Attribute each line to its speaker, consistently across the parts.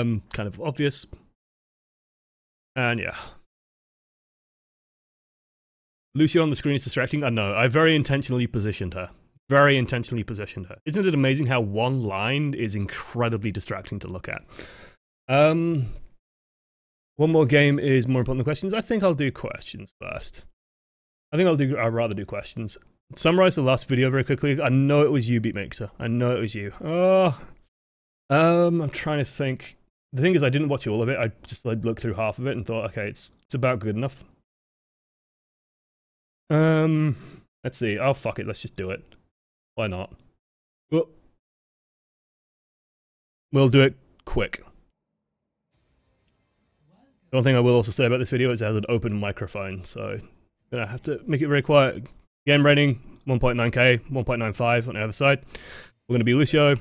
Speaker 1: Kind of obvious. And yeah. Lucio on the screen is distracting. I know. I very intentionally positioned her. Very intentionally positioned her. Isn't it amazing how one line is incredibly distracting to look at? One more game is more important than questions. I think I'll do questions first. I'd rather do questions. Summarize the last video very quickly. I know it was you, Beatmixer. I know it was you. Oh, I'm trying to think. The thing is, I didn't watch all of it. I just looked through half of it and thought, okay, it's about good enough. Let's see. Oh, fuck it. Let's just do it. Why not? Oh. We'll do it quick. The one thing I will also say about this video is it has an open microphone, so I'm gonna have to make it very quiet. Game rating 1.9k, 1.95 on the other side. We're gonna be Lucio.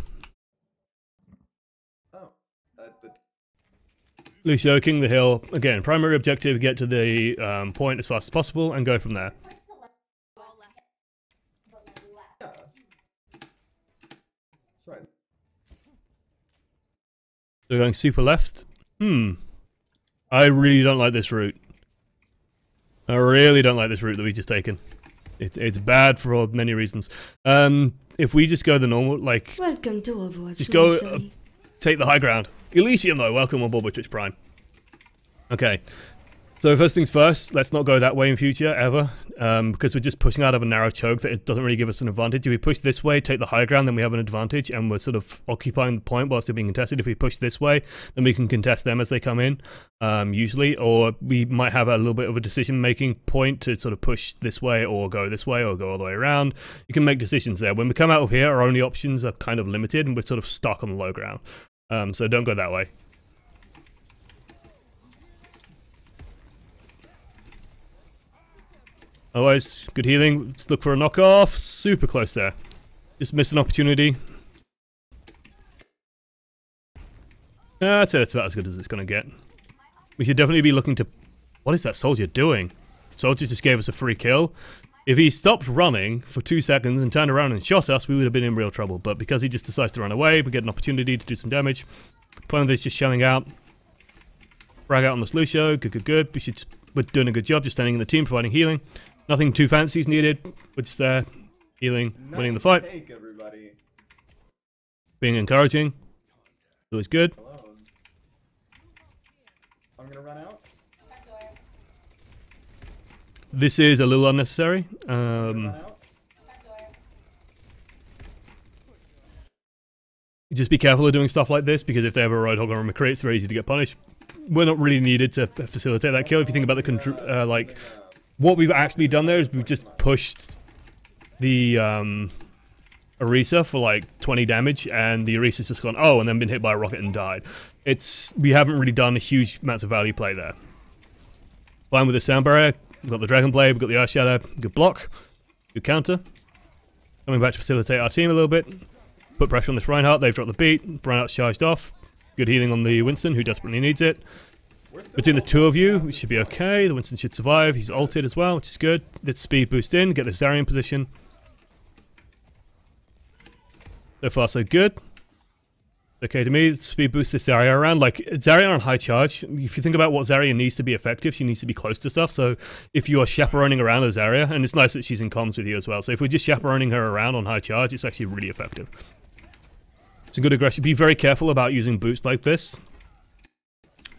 Speaker 1: Lucio, King of the Hill. Again, primary objective, get to the point as fast as possible and go from there. So we're going super left. I really don't like this route. I really don't like this route that we've just taken. It's bad for many reasons. If we just go the normal, like...
Speaker 2: Welcome to Overwatch.
Speaker 1: Just go, take the high ground. Elysium though, welcome on board with Twitch Prime. Okay. So first things first, let's not go that way in future, ever. Because we're just pushing out of a narrow choke that it doesn't really give us an advantage. If we push this way, take the high ground, then we have an advantage, and we're sort of occupying the point whilst they're being contested. If we push this way, then we can contest them as they come in, usually. Or we might have a little bit of a decision-making point to sort of push this way, or go all the way around. You can make decisions there. When we come out of here, our only options are kind of limited, and we're sort of stuck on the low ground. So don't go that way. Otherwise, good healing. Let's look for a knockoff. Super close there. Just missed an opportunity. I'd say that's about as good as it's going to get. We should definitely be looking to... What is that soldier doing? The soldier just gave us a free kill. If he stopped running for 2 seconds and turned around and shot us, we would have been in real trouble. But because he just decides to run away, we get an opportunity to do some damage. Opponent is just shelling out. Frag out on this Lucio. Good. We're doing a good job just standing in the team, providing healing. Nothing too fancy is needed. We're just there, healing, winning the fight.
Speaker 3: Take, everybody.
Speaker 1: Being encouraging. Always good.
Speaker 3: Hello. I'm gonna run out.
Speaker 1: This is a little unnecessary. Just be careful of doing stuff like this, because if they have a Roadhog or a McCree, it's very easy to get punished. We're not really needed to facilitate that kill. If you think about the like... What we've actually done there is we've just pushed the Orisa for like 20 damage, and the Orisa's just gone, oh, and then been hit by a rocket and died. We haven't really done a huge amounts of value play there. Fine with the sound barrier. We've got the Dragon Blade, we've got the Earth Shadow, good block, good counter. Coming back to facilitate our team a little bit. Put pressure on this Reinhardt, they've dropped the beat. Reinhardt's charged off. Good healing on the Winston, who desperately needs it. Between the two of you, we should be okay. The Winston should survive. He's ulted as well, which is good. Let's speed boost in, get the Zarya in position. So far, so good. Okay to me. Let's speed boost this Zarya around. Like, Zarya on high charge, if you think about what Zarya needs to be effective, she needs to be close to stuff. So if you are chaperoning around a Zarya, and it's nice that she's in comms with you as well. So if we're just chaperoning her around on high charge, it's actually really effective. It's a good aggression. Be very careful about using boots like this.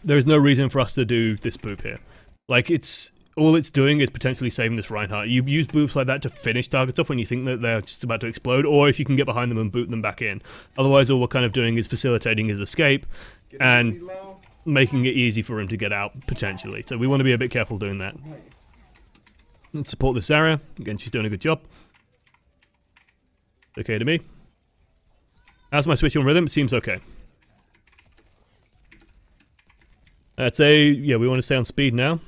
Speaker 1: There is no reason for us to do this boop here. Like, all it's doing is potentially saving this Reinhardt. You use boops like that to finish targets off when you think that they're just about to explode, or if you can get behind them and boot them back in. Otherwise, all we're kind of doing is facilitating his escape and making it easy for him to get out, potentially. So we want to be a bit careful doing that. Let's support this Zarya. Again, she's doing a good job. Okay to me. How's my switch on rhythm? It seems okay. I'd say, yeah, we want to stay on speed now.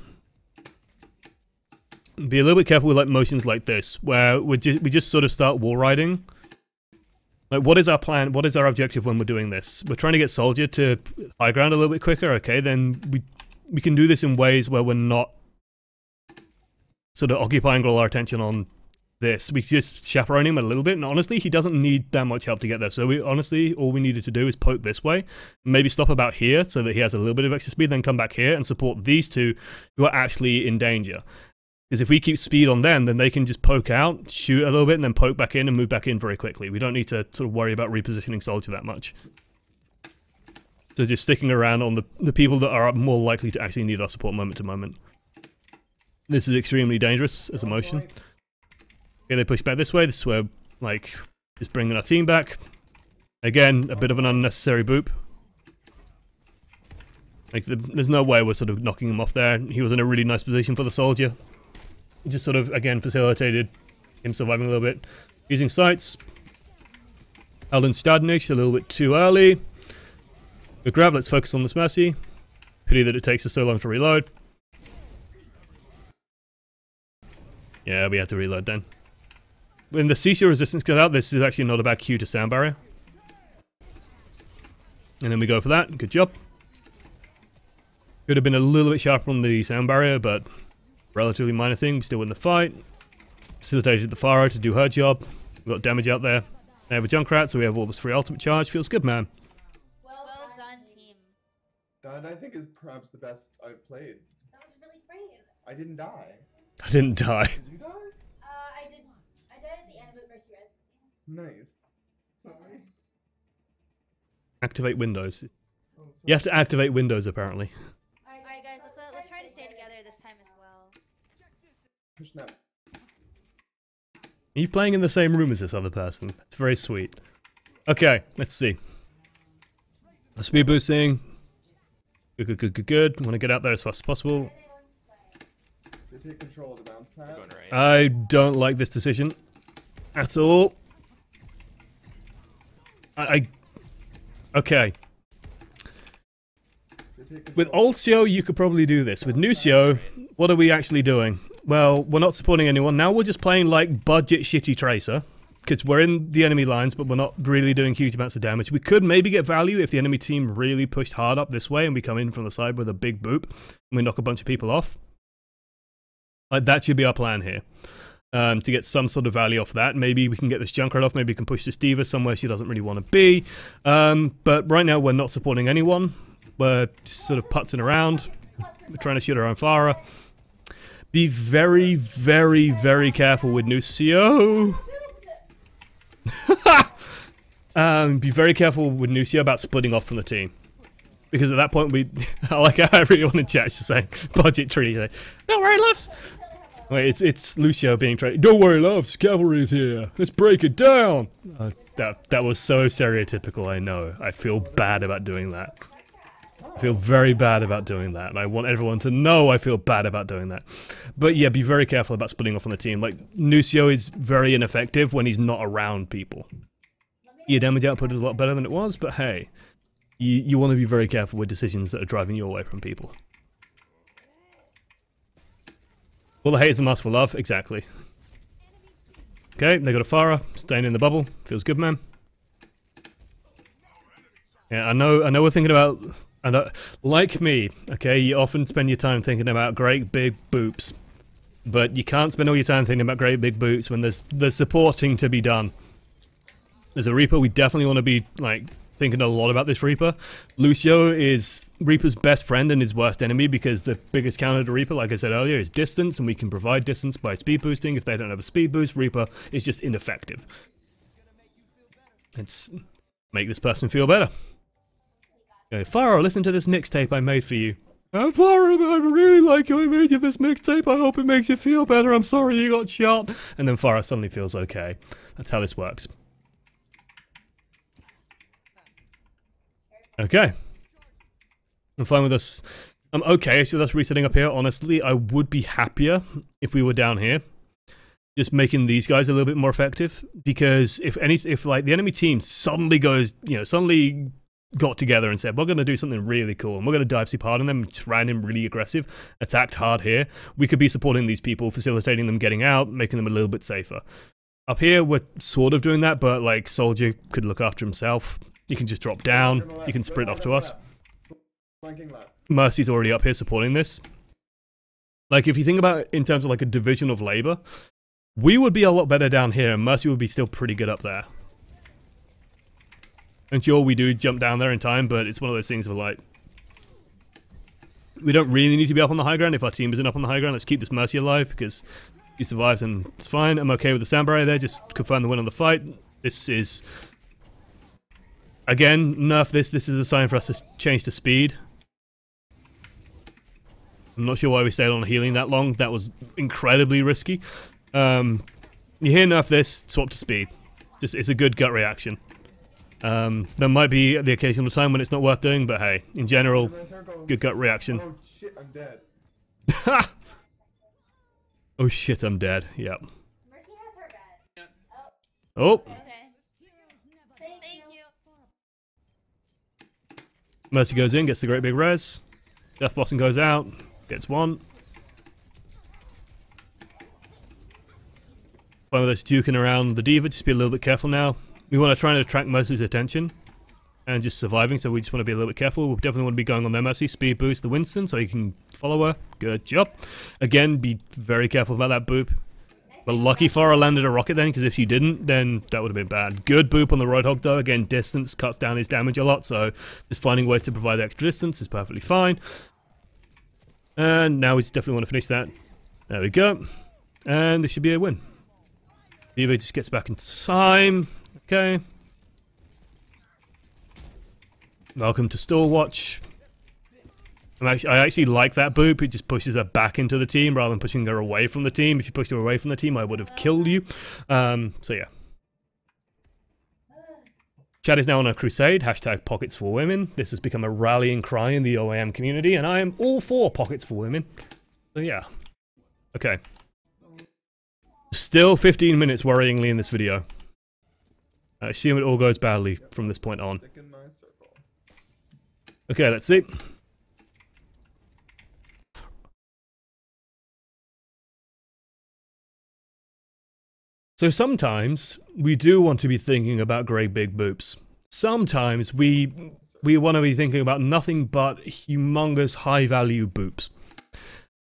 Speaker 1: Be a little bit careful with like motions like this, where we just sort of start wall riding. Like, what is our plan? What is our objective when we're doing this? We're trying to get Soldier to high ground a little bit quicker. Okay, then we can do this in ways where we're not sort of occupying all our attention on this. We just chaperone him a little bit, and honestly, he doesn't need that much help to get there. So we honestly, all we needed to do is poke this way, maybe stop about here so that he has a little bit of extra speed, then come back here and support these two who are actually in danger. Because if we keep speed on them, then they can just poke out, shoot a little bit, and then poke back in and move back in very quickly. We don't need to sort of worry about repositioning Soldier that much. So just sticking around on the people that are more likely to actually need our support moment to moment. This is extremely dangerous as a motion. Okay, they push back this way. This is where, like, just bringing our team back. Again, a bit of an unnecessary boop. Like, there's no way we're sort of knocking him off there. He was in a really nice position for the Soldier. Just sort of, again, facilitated him surviving a little bit. Using sights. Alden Stadnich a little bit too early. Good grab, let's focus on this Mercy. Pity that it takes us so long to reload. Yeah, we have to reload then. When the CC resistance goes out, this is actually not a bad cue to sound barrier. And then we go for that. Good job. Could have been a little bit sharper on the sound barrier, but relatively minor thing. We still win the fight. Facilitated the Pharaoh to do her job. We got damage out there. They have a Junkrat, so we have all this free ultimate charge. Feels good, man.
Speaker 2: Well done, team.
Speaker 3: That I think is perhaps the best I've played.
Speaker 2: That was really brave.
Speaker 3: I didn't die.
Speaker 1: I didn't die.
Speaker 3: Did you die?
Speaker 2: I did. I died at the end of Mercy Res.
Speaker 3: Nice. Sorry.
Speaker 1: Activate Windows.
Speaker 3: Oh,
Speaker 1: You have to activate Windows, apparently.
Speaker 2: Alright guys, let's try to stay together this time as well.
Speaker 3: Push now.
Speaker 1: Are you playing in the same room as this other person? It's very sweet. Okay, let's see. Speed boosting. Good. Want to get out there as fast as possible.
Speaker 3: To take control of the bounce pad.
Speaker 1: I don't like this decision at all. Okay. With Lucio, you could probably do this. With Lucio, what are we actually doing? Well, we're not supporting anyone. Now we're just playing like budget shitty Tracer. Because we're in the enemy lines, but we're not really doing huge amounts of damage. We could maybe get value if the enemy team really pushed hard up this way and we come in from the side with a big boop and we knock a bunch of people off. Like, that should be our plan here. To get some sort of value off that. Maybe we can get this Junkrat off. Maybe we can push this Diva somewhere she doesn't really want to be. But right now we're not supporting anyone. We're just sort of putzing around. We're trying to shoot our own Farah. Be very, very, very careful with Lucio. Be very careful with Lucio about splitting off from the team. Because at that point I like how everyone in chat is just saying, budget tree. Like, don't worry, loves. Wait, it's Lucio being trained. Don't worry, loves. Cavalry is here. Let's break it down. That was so stereotypical. I know. I feel bad about doing that. I feel very bad about doing that. And I want everyone to know I feel bad about doing that. But yeah, be very careful about splitting off on the team. Like, Lucio is very ineffective when he's not around people. Your damage output is a lot better than it was, but hey, you want to be very careful with decisions that are driving you away from people. All the hate is a mask for love, exactly. Okay, they got a Farah, staying in the bubble. Feels good, man. Yeah, I know we're thinking about... like me, okay, you often spend your time thinking about great big boops. But you can't spend all your time thinking about great big boots when there's supporting to be done. As a Reaper, we definitely want to be, like, thinking a lot about this Reaper. Lucio is Reaper's best friend and his worst enemy because the biggest counter to Reaper, like I said earlier, is distance, and we can provide distance by speed boosting. If they don't have a speed boost, Reaper is just ineffective. Let's make this person feel better. Okay, Pharaoh, listen to this mixtape I made for you. Pharaoh, I really like you. I made you this mixtape. I hope it makes you feel better. I'm sorry you got shot. And then Pharaoh suddenly feels okay. That's how this works. Okay. I'm fine with us. I'm okay with us resetting up here. Honestly, I would be happier if we were down here. Just making these guys a little bit more effective. Because if like the enemy team suddenly goes, suddenly got together and said, we're going to do something really cool and we're going to dive super hard on them, just ran him really aggressive, attacked hard here, we could be supporting these people, facilitating them getting out, making them a little bit safer. Up here, we're sort of doing that, but like Soldier could look after himself. You can just drop down, you can sprint off to us. Mercy's already up here supporting this. Like, if you think about it in terms of like a division of labor, We would be a lot better down here, and Mercy would be still pretty good up there. And sure, we do jump down there in time, but it's one of those things of like, we don't really need to be up on the high ground. If our team isn't up on the high ground, let's keep this Mercy alive, because if he survives, and it's fine. I'm okay with the sand barrier there, just confirm the win on the fight. This is, again, nerf this. This is a sign for us to change to speed. I'm not sure why we stayed on healing that long. That was incredibly risky. You hear nerf this, swap to speed. Just, it's a good gut reaction. There might be the occasional time when it's not worth doing, but hey, in general, good gut reaction.
Speaker 3: Oh shit, I'm dead.
Speaker 1: Oh shit, I'm dead. Yep.
Speaker 2: Mercy has her bad.
Speaker 1: Oh,
Speaker 2: Okay. Thank you.
Speaker 1: Mercy goes in, gets the great big res. Death Blossom goes out, gets one. One of those duking around the Diva, just be a little bit careful now. We want to try and attract Mercy's attention and just surviving, so we just want to be a little bit careful. We definitely want to be going on their Mercy. Speed boost the Winston so you can follow her. Good job. Again, be very careful about that boop. But lucky Farah landed a rocket then, because if you didn't, then that would have been bad. Good boop on the Roadhog though. Again, distance cuts down his damage a lot, so just finding ways to provide extra distance is perfectly fine. And now we just definitely want to finish that. There we go. And this should be a win. Diva just gets back in time. Okay. Welcome to Stallwatch. I actually like that boop. It just pushes her back into the team rather than pushing her away from the team. If you pushed her away from the team, I would have killed you. So yeah. Chad is now on a crusade. Hashtag pockets for women. This has become a rallying cry in the OAM community, and I am all for pockets for women. So yeah. Okay. Still 15 minutes worryingly in this video. I assume it all goes badly from this point on. Okay, let's see. So sometimes we do want to be thinking about great big boops. Sometimes we want to be thinking about nothing but humongous high value boops.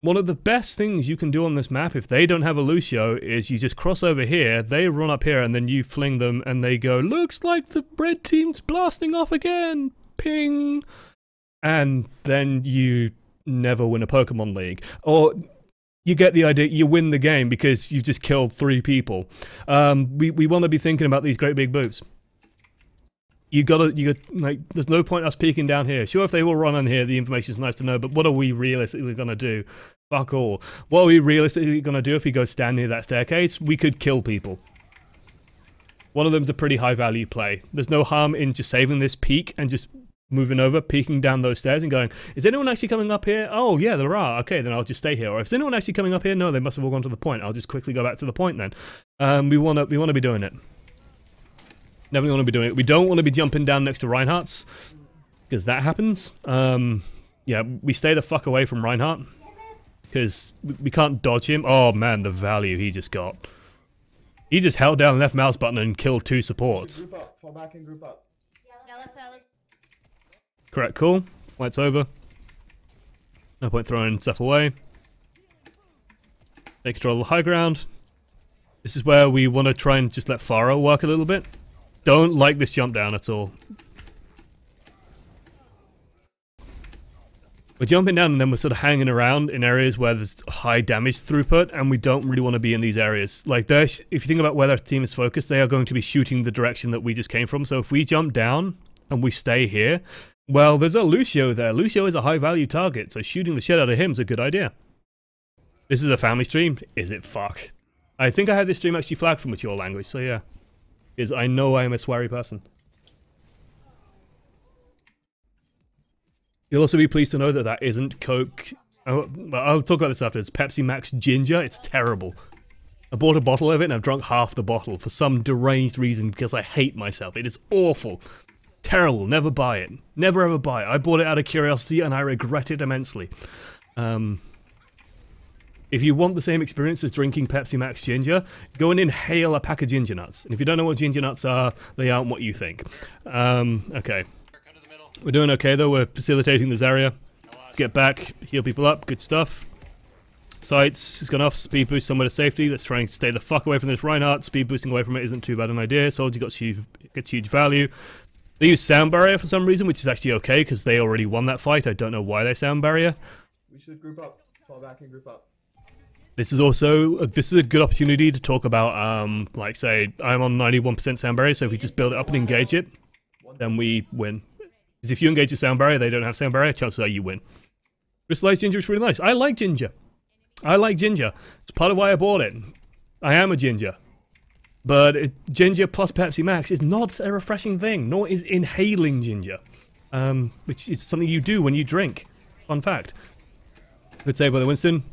Speaker 1: One of the best things you can do on this map, if they don't have a Lucio, is you just cross over here, they run up here, and then you fling them, and they go, looks like the red team's blasting off again! Ping! And then you never win a Pokemon League. Or you get the idea, you win the game because you've just killed 3 people. We want to be thinking about these great big boops. Like, there's no point us peeking down here. Sure, if they all run on here, the information's nice to know, but what are we realistically gonna do? Fuck all. What are we realistically gonna do if we go stand near that staircase? We could kill people. One of them's a pretty high value play. There's no harm in just saving this peak and just moving over, peeking down those stairs and going, is anyone actually coming up here? Oh yeah, there are. Okay, then I'll just stay here. Or if there's anyone actually coming up here? No, they must have all gone to the point. I'll just quickly go back to the point then. We wanna be doing it. Definitely want to be doing it. We don't want to be jumping down next to Reinhardt's, because that happens. Yeah, we stay the fuck away from Reinhardt, because we can't dodge him. Oh man, the value he just got. He just held down the left mouse button and killed 2 supports.
Speaker 3: Group up. Fall back and group up.
Speaker 2: Yeah, let's
Speaker 1: Correct, cool. Fight's over. No point throwing stuff away. Take control of the high ground. This is where we want to try and just let Faro work a little bit. Don't like this jump down at all. We're jumping down and then we're sort of hanging around in areas where there's high damage throughput, and we don't really want to be in these areas. Like, if you think about where their team is focused, they are going to be shooting the direction that we just came from. So if we jump down and we stay here, well, there's a Lucio there. Lucio is a high value target, so shooting the shit out of him is a good idea. This is a family stream. Is it? Fuck. I think I had this stream actually flagged for mature language, so yeah. Because I know I am a sweary person. You'll also be pleased to know that that isn't Coke. I'll talk about this after. It's Pepsi Max Ginger. It's terrible. I bought a bottle of it and I've drunk half the bottle for some deranged reason because I hate myself. It is awful. Terrible. Never buy it. Never ever buy it. I bought it out of curiosity and I regret it immensely. If you want the same experience as drinking Pepsi Max Ginger, go and inhale a pack of ginger nuts. And if you don't know what ginger nuts are, they aren't what you think. Okay. We're doing okay though, we're facilitating this area. Let's get back, heal people up, good stuff. Sights has gone off. Speed boost somewhere to safety. Let's try and stay the fuck away from this Reinhardt. Speed boosting away from it isn't too bad an idea. Soldier gets huge value. They use sound barrier for some reason, which is actually okay because they already won that fight. I don't know why they sound barrier.
Speaker 3: We should group up. Fall back and group up.
Speaker 1: This is also a good opportunity to talk about like say I'm on 91% sound barrier, so if we just build it up and engage it, then we win. Because if you engage with sound barrier, they don't have sound barrier, chances are you win. Crystallized ginger is really nice. I like ginger. It's part of why I bought it. I am a ginger. But ginger plus Pepsi Max is not a refreshing thing, nor is inhaling ginger. Which is something you do when you drink. Fun fact. Good save by the Winston.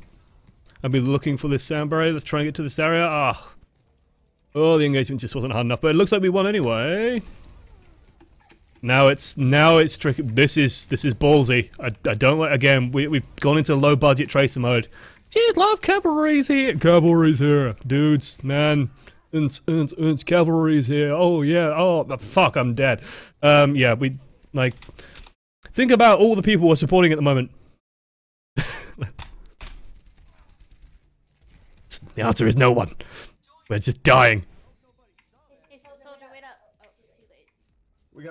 Speaker 1: I'll be looking for this sound barrier. Let's try and get to this area. Oh, the engagement just wasn't hard enough, but it looks like we won anyway. Now it's tricky. This is ballsy. I don't like. Again, we've gone into low budget tracer mode. Jeez, love cavalry's here. Cavalry's here, dudes, man. Cavalry's here. Oh yeah. Oh fuck, I'm dead. Yeah, we like think about all the people we're supporting at the moment. The answer is no one. We're just dying.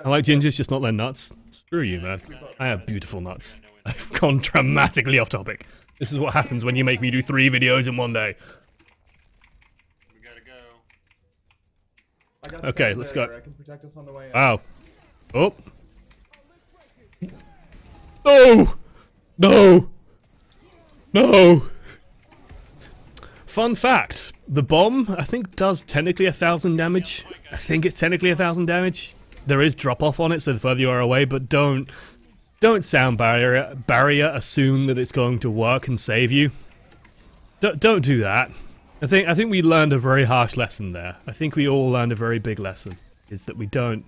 Speaker 1: I like gingers, just not their nuts. Screw you, man. I have beautiful nuts. I've gone dramatically off topic. This is what happens when you make me do 3 videos in one day.
Speaker 3: We gotta go.
Speaker 1: Okay, let's go.
Speaker 3: I can protect us on the way
Speaker 1: Wow. Oh. No! No! No! Fun fact, the bomb, I think, does technically 1,000 damage. I think it's technically 1,000 damage. There is drop-off on it, so the further you are away, but don't sound barrier assume that it's going to work and save you. Don't do that. I think we learned a very harsh lesson there. I think we all learned a very big lesson, is that we don't...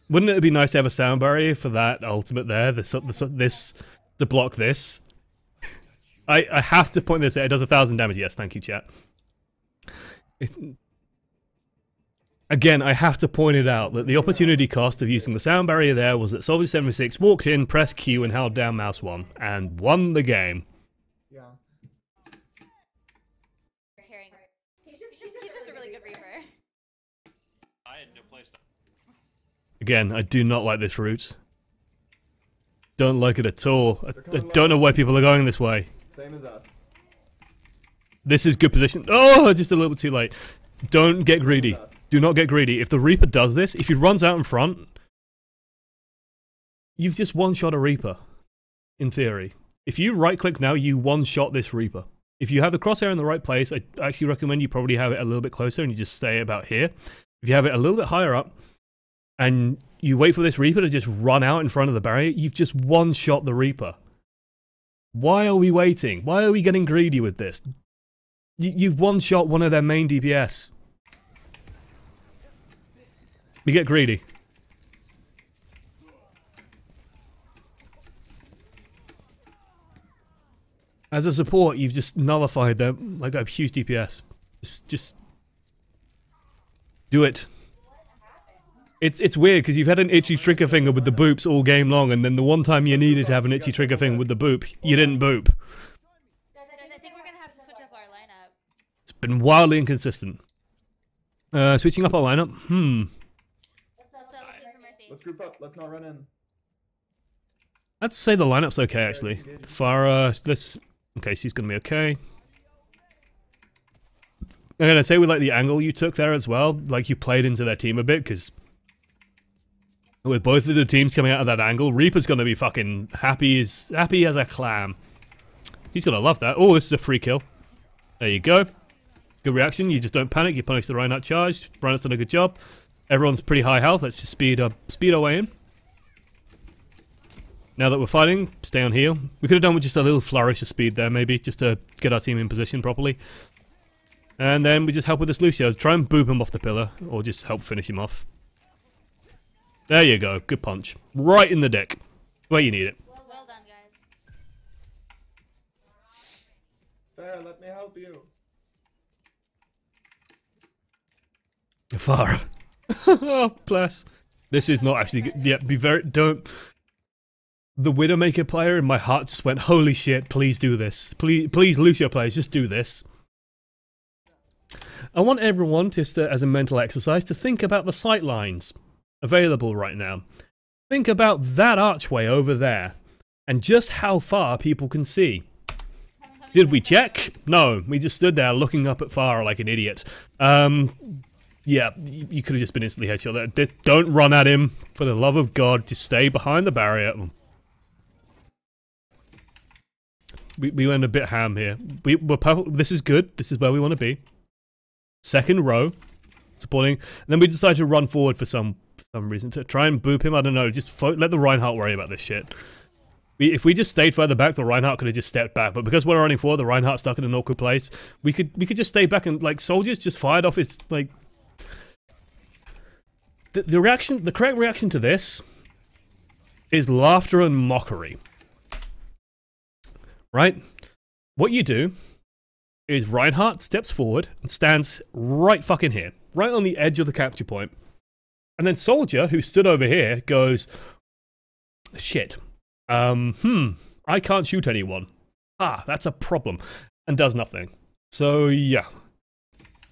Speaker 1: Wouldn't it be nice to have a sound barrier for that ultimate there, this to block this? I have to point this out. It does 1,000 damage. Yes, thank you, chat. Again, I have to point it out that the opportunity cost of using the sound barrier there was that Soldier76 walked in, pressed Q, and held down mouse 1, and won the game.
Speaker 3: Yeah.
Speaker 2: He's just a really good reaper.
Speaker 4: I had no place to...
Speaker 1: Again, I do not like this route. Don't like it at all. I don't know why people are going this way.
Speaker 3: Same as us.
Speaker 1: This is good position. Oh, just a little bit too late. Don't get greedy. Do not get greedy. If the Reaper does this, if he runs out in front, you've just one-shot a Reaper, in theory. If you right-click now, you one-shot this Reaper. If you have the crosshair in the right place, I actually recommend you probably have it a little bit closer and you just stay about here. If you have it a little bit higher up, and you wait for this Reaper to just run out in front of the barrier, you've just one-shot the Reaper. Why are we waiting? Why are we getting greedy with this? You've one-shot one of their main DPS. We get greedy. As a support, you've just nullified them like a huge DPS. Just do it. It's weird because you've had an itchy trigger finger with the boops all game long, and then the one time you needed to have an itchy trigger finger with the boop, you didn't boop.
Speaker 2: Guys, I think we're gonna have to switch up our lineup.
Speaker 1: It's been wildly inconsistent. Switching up our lineup?
Speaker 3: Let's group up. Let's not run in.
Speaker 1: I'd say the lineup's okay, actually. Farah, okay, she's gonna be okay. I'm gonna say we like the angle you took there as well. Like, you played into their team a bit, because with both of the teams coming out of that angle, Reaper's gonna be fucking happy as a clam. He's gonna love that. Oh, this is a free kill. There you go. Good reaction. You just don't panic. You punish the Reinhardt charge. Reinhardt's done a good job. Everyone's pretty high health. Let's just speed our way in. Now that we're fighting, stay on heal. We could have done with just a little flourish of speed there, maybe, just to get our team in position properly. And then we just help with this Lucio. Try and boop him off the pillar, or just help finish him off. There you go. Good punch. Right in the dick. Where you need it.
Speaker 2: Well done, guys.
Speaker 3: There, let me help you.
Speaker 1: Farah. Oh, bless. This is not actually good. Yeah, be very... Don't... the Widowmaker player in my heart just went, holy shit, please do this. Please, Lucio players, just do this. I want everyone, just as a mental exercise, to think about the sight lines available right now. Think about that archway over there, and just how far people can see. Did we check? No, we just stood there looking up at Farah like an idiot. Yeah, you could have just been instantly headshot there. Don't run at him, for the love of God, just stay behind the barrier. We went a bit ham here. We're perfect. This is good. This is where we want to be. Second row, supporting. And then we decided to run forward for some reason to try and boop him. I don't know. Just let the Reinhardt worry about this shit. If we just stayed further back, the Reinhardt could have just stepped back. But because we're running forward, the Reinhardt's stuck in an awkward place. We could just stay back and like soldiers just fired off his like. The correct reaction to this is laughter and mockery. Right? What you do is Reinhardt steps forward and stands right fucking here, right on the edge of the capture point. And then Soldier, who stood over here, goes, shit, I can't shoot anyone. Ah, that's a problem. And does nothing. So, yeah.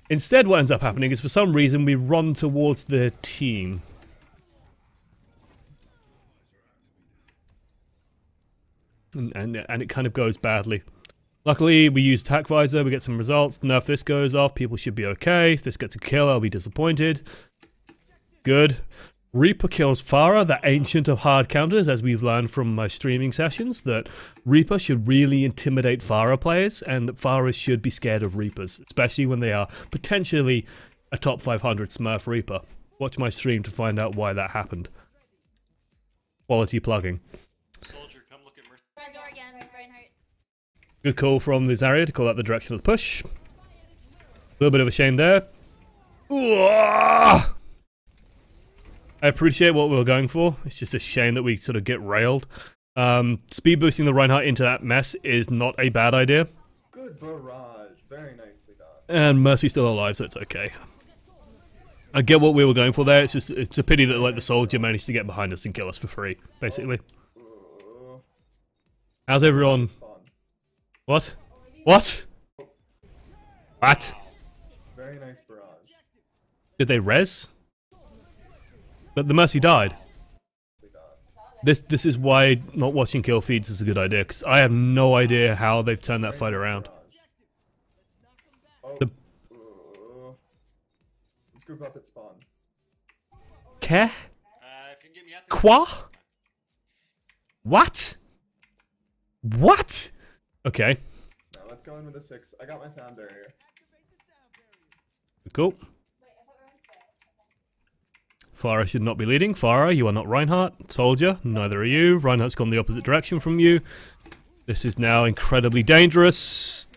Speaker 1: Instead, what ends up happening is for some reason we run towards the team. And it kind of goes badly. Luckily, we use Attack Visor, we get some results. Now, if this goes off, people should be okay. If this gets a kill, I'll be disappointed. Good. Reaper kills Farah, the ancient of hard counters, as we've learned from my streaming sessions, that Reaper should really intimidate Farah players, and that Farah should be scared of Reapers, especially when they are potentially a top 500 Smurf Reaper. Watch my stream to find out why that happened. Quality plugging.
Speaker 4: Soldier, come look at Mercy.
Speaker 2: Front door again, Reinhardt.
Speaker 1: Good call from the Zarya to call out the direction of the push. A little bit of a shame there. Ooh! I appreciate what we were going for. It's just a shame that we sort of get railed. Speed boosting the Reinhardt into that mess is not a bad idea.
Speaker 3: Good barrage. Very nicely done.
Speaker 1: And Mercy's still alive, so it's okay. I get what we were going for there. It's just it's a pity that like the soldier managed to get behind us and kill us for free, basically. How's everyone? What? What? What?
Speaker 3: Very nice barrage.
Speaker 1: Did they res? But the Mercy died. This is why not watching kill feeds is a good idea, because I have no idea how they've turned that fight around.
Speaker 3: Oh.
Speaker 1: The
Speaker 3: Let's group up at spawn.
Speaker 1: Que?
Speaker 4: If you can get me out there.
Speaker 1: Quoi? What? What? Okay.
Speaker 3: Now let's go in with a 6. I got my sound barrier.
Speaker 1: Cool. Farah should not be leading. Farah, you are not Reinhardt. Soldier, neither are you. Reinhardt's gone the opposite direction from you. This is now incredibly dangerous.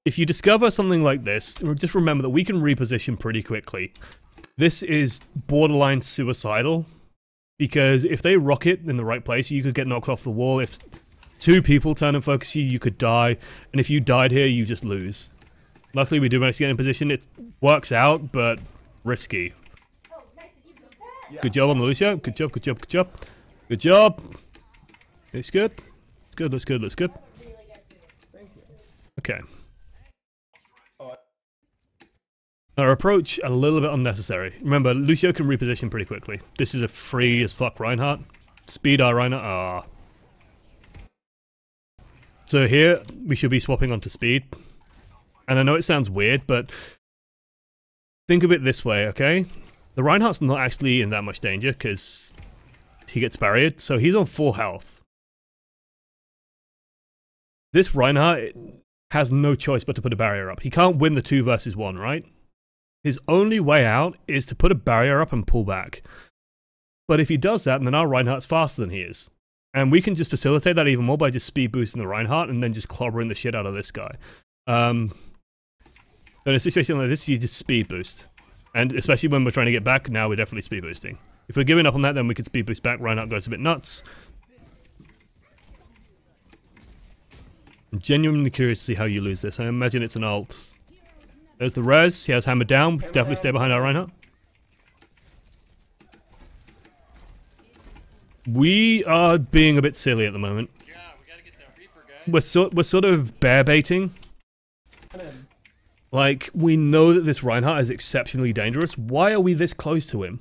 Speaker 1: If you discover something like this, just remember that we can reposition pretty quickly. This is borderline suicidal, because if they rocket in the right place, you could get knocked off the wall. If two people turn and focus you, you could die. And if you died here, you just lose. Luckily, we do manage to get in position. It works out, but risky.
Speaker 2: Oh, nice. You got that?
Speaker 3: Yeah.
Speaker 1: Good job on Lucio. Good job, good job, good job. Good job. It's good. It's good, looks good, looks good.
Speaker 2: Really good.
Speaker 3: Thank you.
Speaker 1: Okay.
Speaker 3: Oh,
Speaker 1: Our approach, a little bit unnecessary. Remember, Lucio can reposition pretty quickly. This is a free as fuck Reinhardt. Speed our Reinhardt. Ah. So here, we should be swapping onto speed. And I know it sounds weird, but think of it this way, okay? The Reinhardt's not actually in that much danger, because he gets barriered, so he's on full health. This Reinhardt has no choice but to put a barrier up. He can't win the 2 versus 1, right? His only way out is to put a barrier up and pull back. But if he does that, then our Reinhardt's faster than he is. And we can just facilitate that even more by just speed boosting the Reinhardt and then just clobbering the shit out of this guy. But in a situation like this, you just speed boost. And especially when we're trying to get back, now we're definitely speed boosting. If we're giving up on that, then we can speed boost back. Reinhardt goes a bit nuts. I'm genuinely curious to see how you lose this. I imagine it's an ult. There's the res. He has hammered down. Let's definitely stay behind our Reinhardt. We are being a bit silly at the moment.
Speaker 4: Yeah, we gotta get that Reaper, guys.
Speaker 1: We're sort of bear baiting. Like, we know that this Reinhardt is exceptionally dangerous. Why are we this close to him?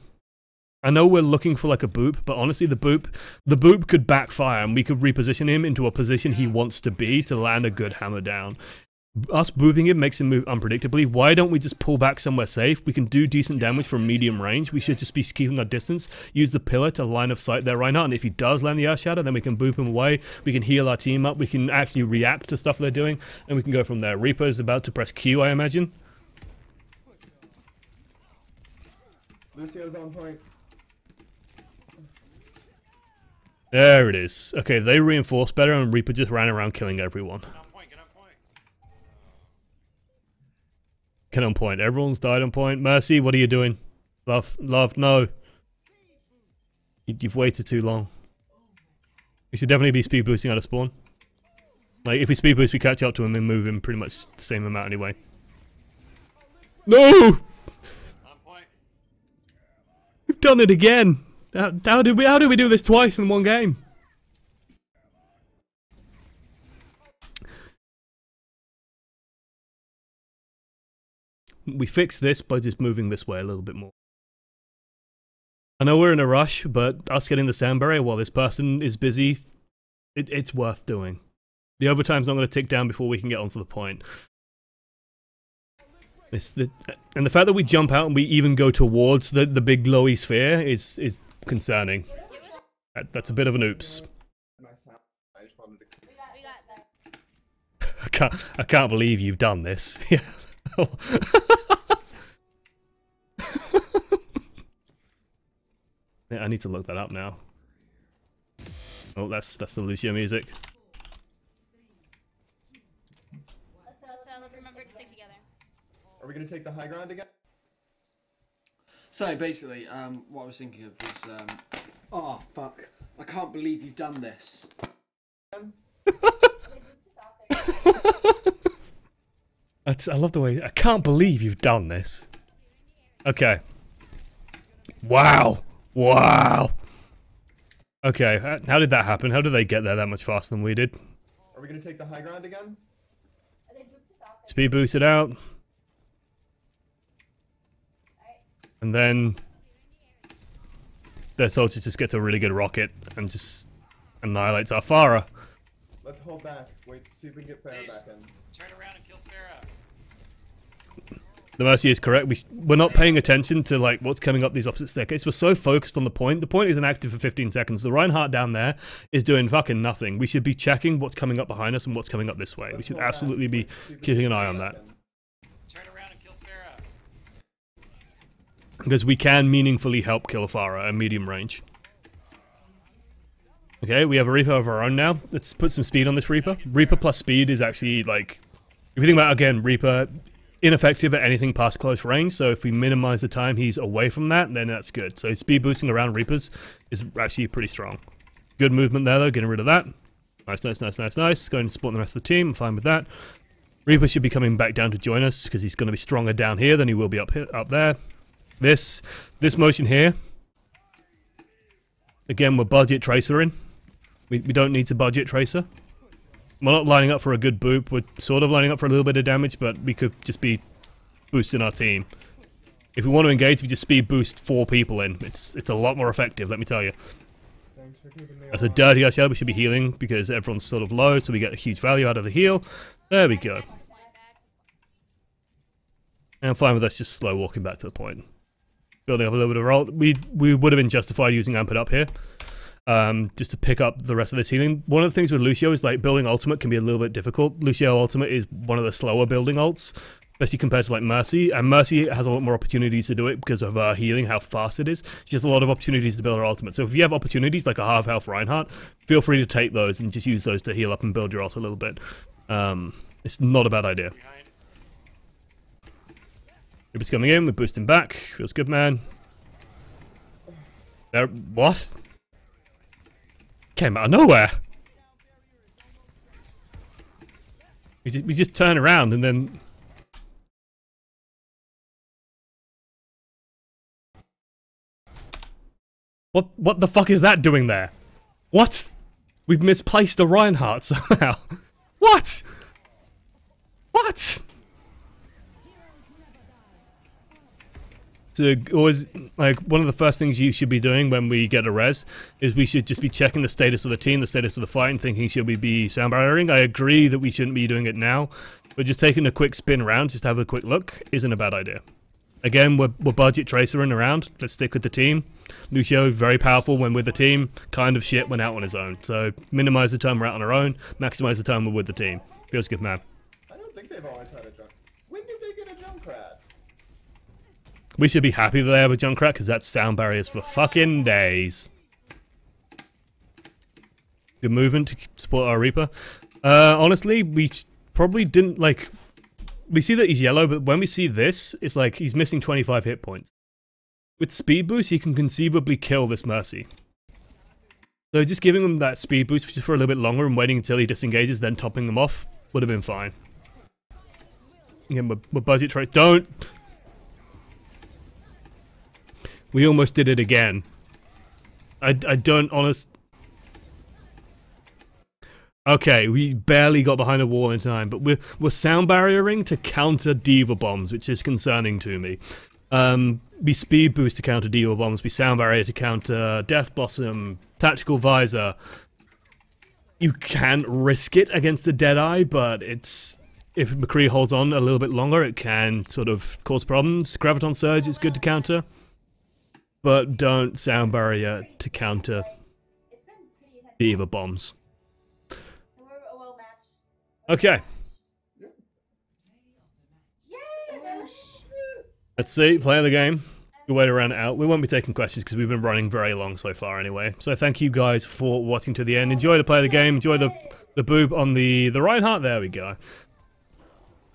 Speaker 1: I know we're looking for like a boop, but honestly the boop could backfire and we could reposition him into a position he wants to be to land a good hammer down. Us booping him makes him move unpredictably. Why don't we just pull back somewhere safe? We can do decent damage from medium range. We should just be keeping our distance. Use the pillar to line of sight there right now. And if he does land the Earth Shadow, then we can boop him away. We can heal our team up. We can actually react to stuff they're doing. And we can go from there. Reaper is about to press Q, I imagine.
Speaker 3: Lucio's on point.
Speaker 1: There it is. Okay, they reinforced better and Reaper just ran around killing everyone.
Speaker 4: Get on point, get on point.
Speaker 1: Get on point. Everyone's died on point. Mercy, what are you doing? Love, no. You've waited too long. We should definitely be speed boosting out of spawn. Like, if we speed boost, we catch up to him and move him pretty much the same amount anyway. No!
Speaker 4: On point.
Speaker 1: We've done it again! How did we do this twice in one game? We fix this by just moving this way a little bit more. I know we're in a rush, but us getting the sound barrier while this person is busy, it's worth doing. The overtime's not going to tick down before we can get onto the point. And the fact that we jump out and we even go towards the big glowy sphere is concerning. That's a bit of an oops.
Speaker 3: I just wanted to...
Speaker 2: We got that.
Speaker 1: I can't believe you've done this. Yeah. Yeah, I need to look that up now. Oh, that's the Lucio music.
Speaker 2: Let's remember to stick together.
Speaker 3: Are we gonna take the high ground again?
Speaker 5: So basically, what I was thinking of was, oh fuck, I can't believe you've done this.
Speaker 1: I love the way, I can't believe you've done this. Okay. Wow. Wow. Okay, how did that happen? How did they get there that much faster than we did?
Speaker 3: Are we gonna take the high ground again?
Speaker 1: Speed boost it out. And then their soldiers just get a really good rocket and just annihilates our Farah.
Speaker 3: Let's hold back. Wait, see if we can get Farah back in.
Speaker 4: Turn around and kill Farah.
Speaker 1: The Mercy is correct. We're not paying attention to like what's coming up these opposite staircases. We're so focused on the point. The point isn't active for 15 seconds. The Reinhardt down there is doing fucking nothing. We should be checking what's coming up behind us and what's coming up this way. We should absolutely be keeping an eye on that.
Speaker 4: Turn around and kill Farah.
Speaker 1: Because we can meaningfully help kill Farah at medium range. Okay, we have a Reaper of our own now. Let's put some speed on this Reaper. Reaper plus speed is actually like... If you think about it, again, Reaper... ineffective at anything past close range, so if we minimize the time he's away from that, then that's good. So speed boosting around Reapers is actually pretty strong. Good movement there though, getting rid of that. Nice, nice, nice, nice, nice. Going to support the rest of the team, I'm fine with that. Reaper should be coming back down to join us, because he's going to be stronger down here than he will be up there. This motion here, again, we're budget tracering. We don't need to budget tracer. We're not lining up for a good boop, we're sort of lining up for a little bit of damage, but we could just be boosting our team. If we want to engage, we just speed boost 4 people in. It's a lot more effective, let me tell you.
Speaker 3: Thanks for keeping me
Speaker 1: As a
Speaker 3: alive.
Speaker 1: dirty Earth Shadow, we should be healing, because everyone's sort of low, so we get a huge value out of the heal. There we go. And I'm fine with us just slow walking back to the point. Building up a little bit of roll. We would have been justified using Amp It Up here. Just to pick up the rest of this healing. One of the things with Lucio is like building ultimate can be a little bit difficult. Lucio ultimate is one of the slower building ults, especially compared to like Mercy. And Mercy has a lot more opportunities to do it because of her healing, how fast it is. She has a lot of opportunities to build her ultimate. So if you have opportunities like a half health Reinhardt, feel free to take those and just use those to heal up and build your ult a little bit. It's not a bad idea.
Speaker 4: Behind.
Speaker 1: Reaper's coming in, we're boosting back. Feels good, man. There, what? Came out of nowhere. We just turn around and then... What the fuck is that doing there? What? We've misplaced a Reinhardt somehow. What? What? So always, like, one of the first things you should be doing when we get a res is we should just be checking the status of the team, the status of the fight, and thinking, should we be sound barriering? I agree that we shouldn't be doing it now, but just taking a quick spin around, just to have a quick look, isn't a bad idea. Again, we're budget tracering around. Let's stick with the team. Lucio, very powerful when with the team, kind of shit when out on his own. So minimize the time we're out on our own, maximize the time we're with the team. Feels good, man.
Speaker 3: I don't think they've always had a junk. When did they get a Junkrat?
Speaker 1: We should be happy that they have a Junkrat, because that's sound barriers for fucking days. Good movement to support our Reaper. Honestly, we probably didn't, like... We see that he's yellow, but when we see this, it's like he's missing 25 hit points. With speed boost, he can conceivably kill this Mercy. So just giving him that speed boost just for a little bit longer and waiting until he disengages, then topping them off, would have been fine. Again, we're budget trade. Don't! We almost did it again. I don't honest... Okay, we barely got behind a wall in time, but we're sound barriering to counter Diva bombs, which is concerning to me. Be speed boost to counter Diva bombs, be sound barrier to counter Death Blossom, tactical visor. You can risk it against the Deadeye, but it's if McCree holds on a little bit longer, it can sort of cause problems. Graviton Surge is good to counter, but don't sound barrier to counter
Speaker 2: It's been pretty heavy.
Speaker 1: Diva bombs.
Speaker 2: We're well matched.
Speaker 1: Okay.
Speaker 2: Yay! No shit.
Speaker 1: Let's see, play the game. We'll wait around it out. We won't be taking questions because we've been running very long so far anyway. So thank you guys for watching to the end. Enjoy the play of the game. Enjoy the boob on the Reinhardt. There we go.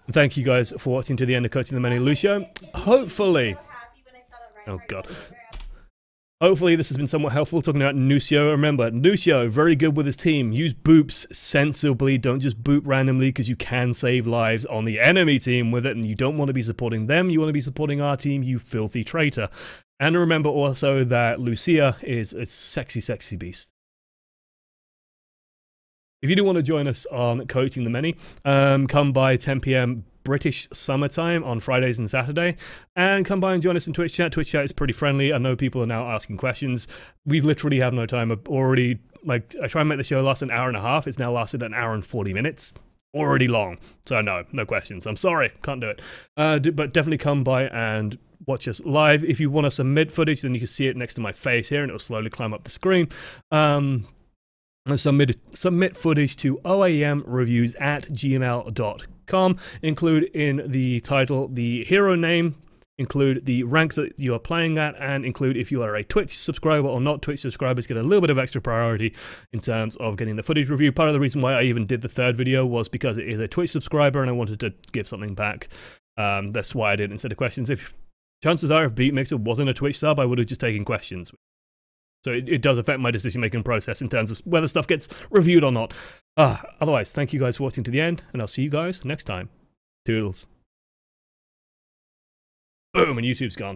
Speaker 1: And thank you guys for watching to the end of Coaching the Many Lucio. Hopefully...
Speaker 2: So happy when I saw that
Speaker 1: Oh
Speaker 2: Reinhardt
Speaker 1: god.
Speaker 2: go.
Speaker 1: Hopefully this has been somewhat helpful, talking about Lucio. Remember, Lucio, very good with his team. Use boops sensibly. Don't just boop randomly, because you can save lives on the enemy team with it, and you don't want to be supporting them. You want to be supporting our team, you filthy traitor. And remember also that Lucia is a sexy, sexy beast. If you do want to join us on Coaching the Many, come by 10 PM British summertime on Fridays and Saturday, and come by and join us in Twitch chat. Twitch chat is pretty friendly. I know people are now asking questions. We literally have no time. I've already, like, I try and make the show last an hour and a half. It's now lasted an hour and 40 minutes. Already long. So no questions. I'm sorry, can't do it. But definitely come by and watch us live. If you want to submit footage, then you can see it next to my face here, and it'll slowly climb up the screen. And submit footage to oamreviews@gmail.com. Include in the title the hero name, include the rank that you are playing at, and include if you are a Twitch subscriber or not. Twitch subscribers get a little bit of extra priority in terms of getting the footage review. Part of the reason why I even did the third video was because it is a Twitch subscriber and I wanted to give something back. That's why I did it instead of questions. If chances are, if Beatmixer wasn't a Twitch sub, I would have just taken questions. So it does affect my decision-making process in terms of whether stuff gets reviewed or not. Otherwise, thank you guys for watching to the end, and I'll see you guys next time. Toodles. Boom, and YouTube's gone.